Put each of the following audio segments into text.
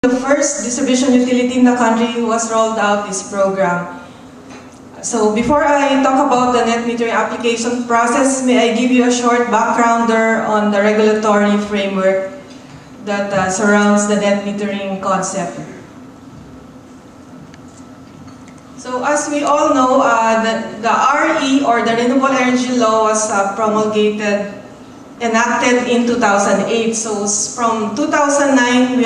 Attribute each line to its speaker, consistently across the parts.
Speaker 1: The first distribution utility in the country who has rolled out this program. So before I talk about the net metering application process, may I give you a short backgrounder on the regulatory framework that surrounds the net metering concept. So as we all know, the RE, or the Renewable Energy Law, was enacted in 2008. So from 2009,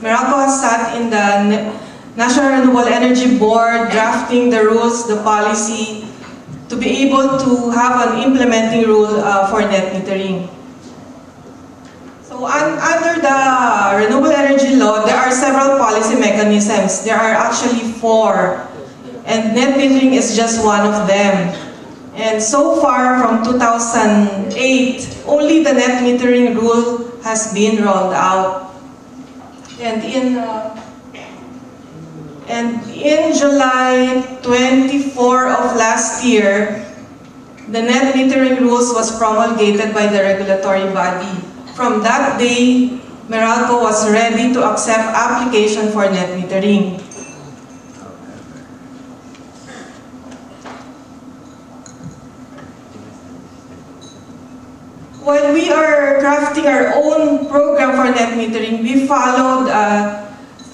Speaker 1: Meralco has sat in the National Renewable Energy Board, drafting the rules, the policy, to be able to have an implementing rule for net metering. So under the Renewable Energy Law, there are several policy mechanisms. There are actually 4, and net metering is just one of them. And so far, from 2008, only the net metering rule has been rolled out. And in July 24 of last year, the net metering rules was promulgated by the regulatory body. From that day, Meralco was ready to accept application for net metering. While we are crafting our own program for net metering, we followed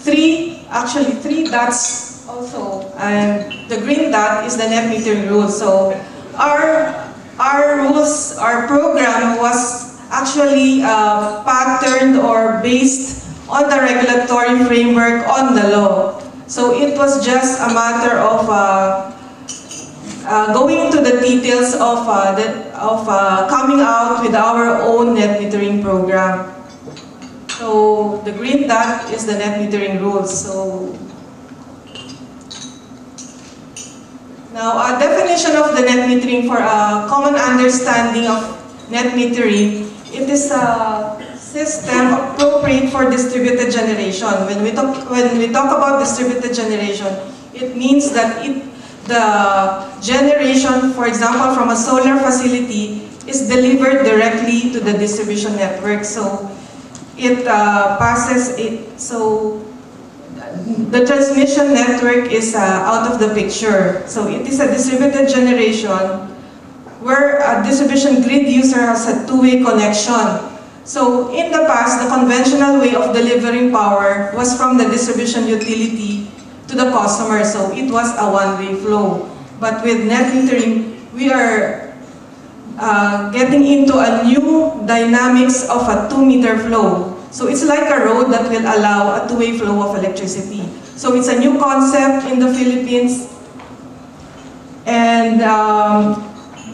Speaker 1: three dots also, and the green dot is the net metering rule. So our program was actually patterned or based on the regulatory framework on the law. So it was just a matter of going to the details of coming out with our own net metering program. So the green dot is the net metering rules. So now a definition of the net metering for a common understanding of net metering. It is a system appropriate for distributed generation. When we talk about distributed generation, it means that the generation, for example, from a solar facility is delivered directly to the distribution network. So it passes it. So the transmission network is out of the picture. So it is a distributed generation where a distribution grid user has a two-way connection. So in the past, the conventional way of delivering power was from the distribution utility to the customer. So it was a one-way flow. But with net metering, we are getting into a new dynamics of a 2-meter flow. So it's like a road that will allow a two-way flow of electricity. So it's a new concept in the Philippines. And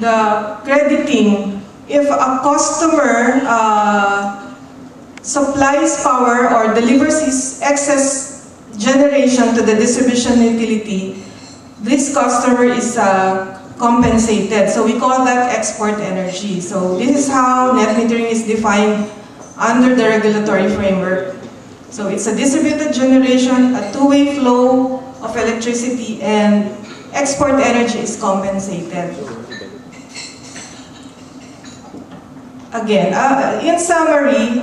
Speaker 1: the crediting, if a customer supplies power or delivers his excess generation to the distribution utility, this customer is compensated. So we call that export energy. So this is how net metering is defined under the regulatory framework. So it's a distributed generation, a two-way flow of electricity, and export energy is compensated. Again, in summary,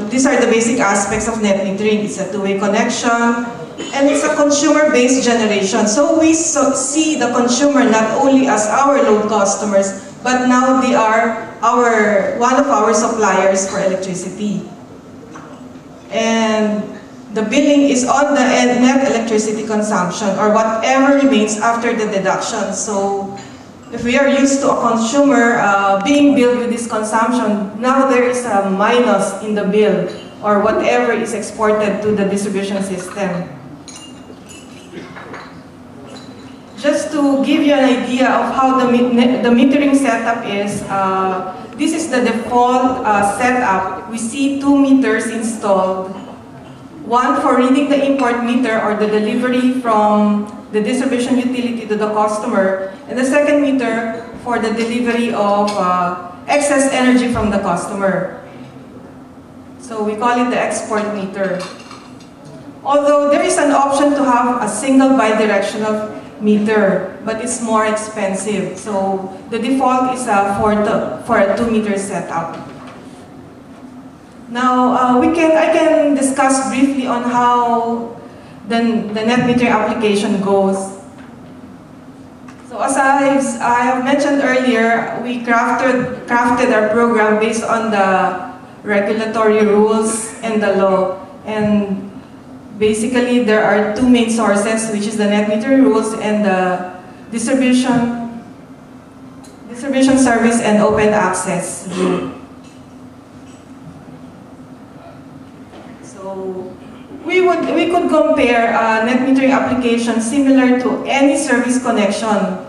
Speaker 1: these are the basic aspects of net metering. It's a two-way connection, and it's a consumer-based generation. So we see the consumer not only as our load customers, but now they are one of our suppliers for electricity. And the billing is on the net electricity consumption, or whatever remains after the deduction. So if we are used to a consumer being billed with this consumption, now there is a minus in the bill, or whatever is exported to the distribution system. Just to give you an idea of how the metering setup is, this is the default setup. We see 2 meters installed. One for reading the import meter or the delivery from the distribution utility to the customer, and the second meter for the delivery of excess energy from the customer. So we call it the export meter. Although there is an option to have a single bidirectional meter, but it's more expensive. So the default is for a 2-meter setup. Now, I can discuss briefly on how the net metering application goes. So as I have mentioned earlier, we crafted our program based on the regulatory rules and the law. And basically, there are two main sources, which is the net metering rules and the distribution service and open access rule. So we could compare a net metering application similar to any service connection.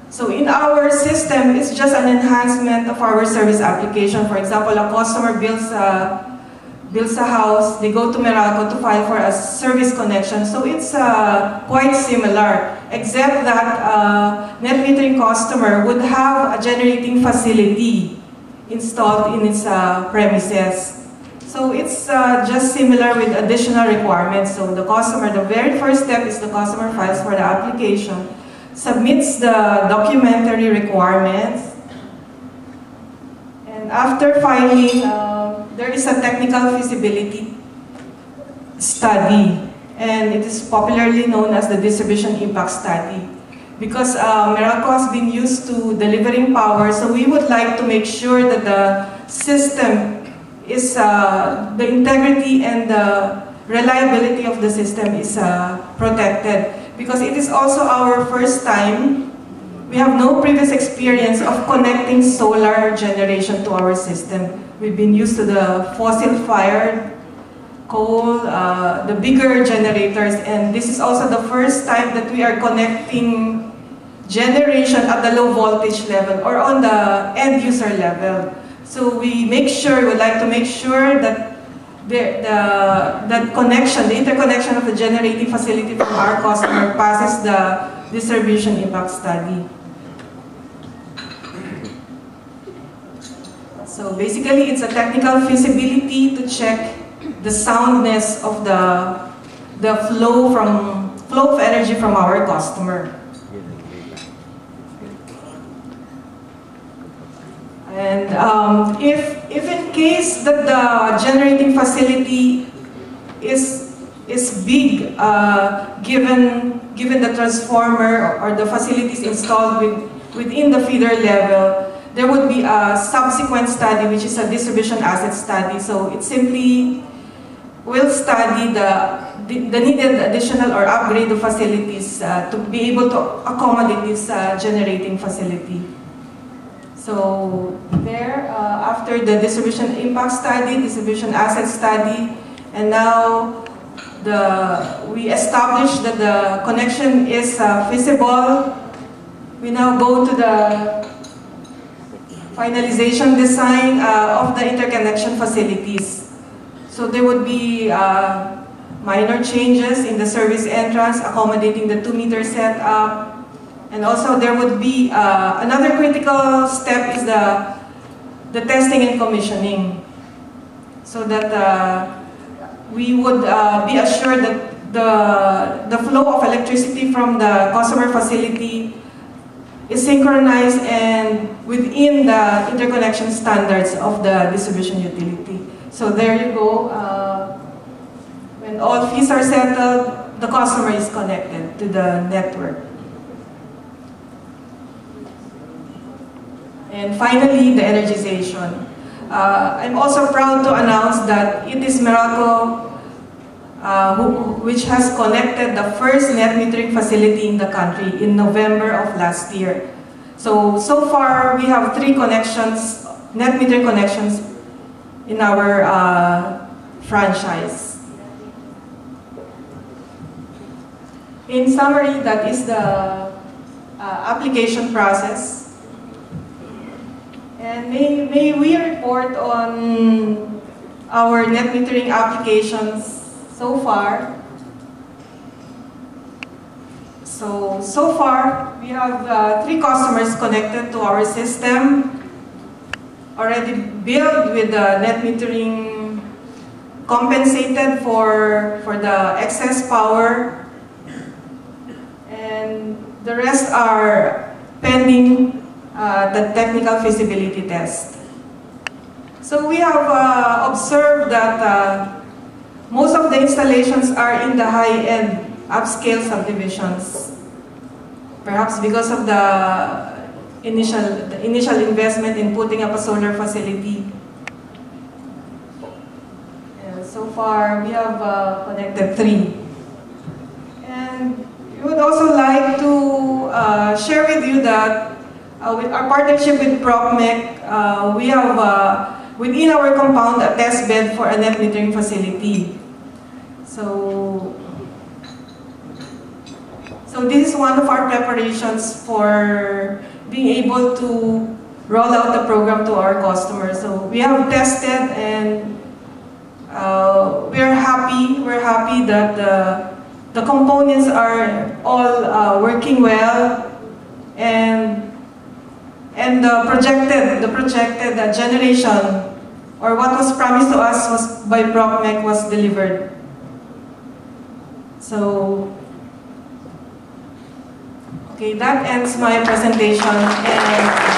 Speaker 1: So in our system, it's just an enhancement of our service application. For example, a customer builds a house, they go to Meralco to file for a service connection. So it's quite similar, except that net metering customer would have a generating facility installed in its premises. So it's just similar with additional requirements. So the very first step is the customer files for the application, submits the documentary requirements, and after filing, there is a technical feasibility study, and it is popularly known as the distribution impact study. Because Meralco has been used to delivering power, so we would like to make sure that the system is, the integrity and the reliability of the system is protected. Because it is also our first time, we have no previous experience of connecting solar generation to our system. We've been used to the fossil-fired coal, the bigger generators, and this is also the first time that we are connecting generation at the low voltage level or on the end user level. So we would like to make sure that the interconnection of the generating facility from our customer passes the distribution impact study. So basically, it's a technical feasibility to check the soundness of the flow of energy from our customer. And if in case that the generating facility is big, given the transformer or the facilities installed within the feeder level, there would be a subsequent study, which is a distribution asset study. So it simply will study the needed additional or upgrade of facilities to be able to accommodate this generating facility. So there, after the distribution impact study, distribution asset study, and now we established that the connection is feasible, we now go to the finalization design of the interconnection facilities. So there would be minor changes in the service entrance, accommodating the 2-meter setup. And also there would be another critical step is the testing and commissioning. So that we would be assured that the flow of electricity from the customer facility is synchronized and within the interconnection standards of the distribution utility. So there you go. When all fees are settled, the customer is connected to the network. And finally, the energization. I'm also proud to announce that it is Meralco which has connected the first net metering facility in the country in November of last year. So far we have 3 connections, net metering connections in our franchise. In summary, that is the application process. And may we report on our net metering applications so far. So far, we have 3 customers connected to our system, already billed with the net metering compensated for the excess power, and the rest are pending the technical feasibility test. So we have observed that most of the installations are in the high-end upscale subdivisions. Perhaps because of the initial investment in putting up a solar facility. And so far, we have connected 3. And we would also like to share with you that with our partnership with PropMech, we have within our compound a test bed for a net metering facility. So this is one of our preparations for being able to roll out the program to our customers. So we have tested, and we're happy that the components are all working well, and the projected generation, or what was promised to us was by PropMech, was delivered. So, okay, that ends my presentation. And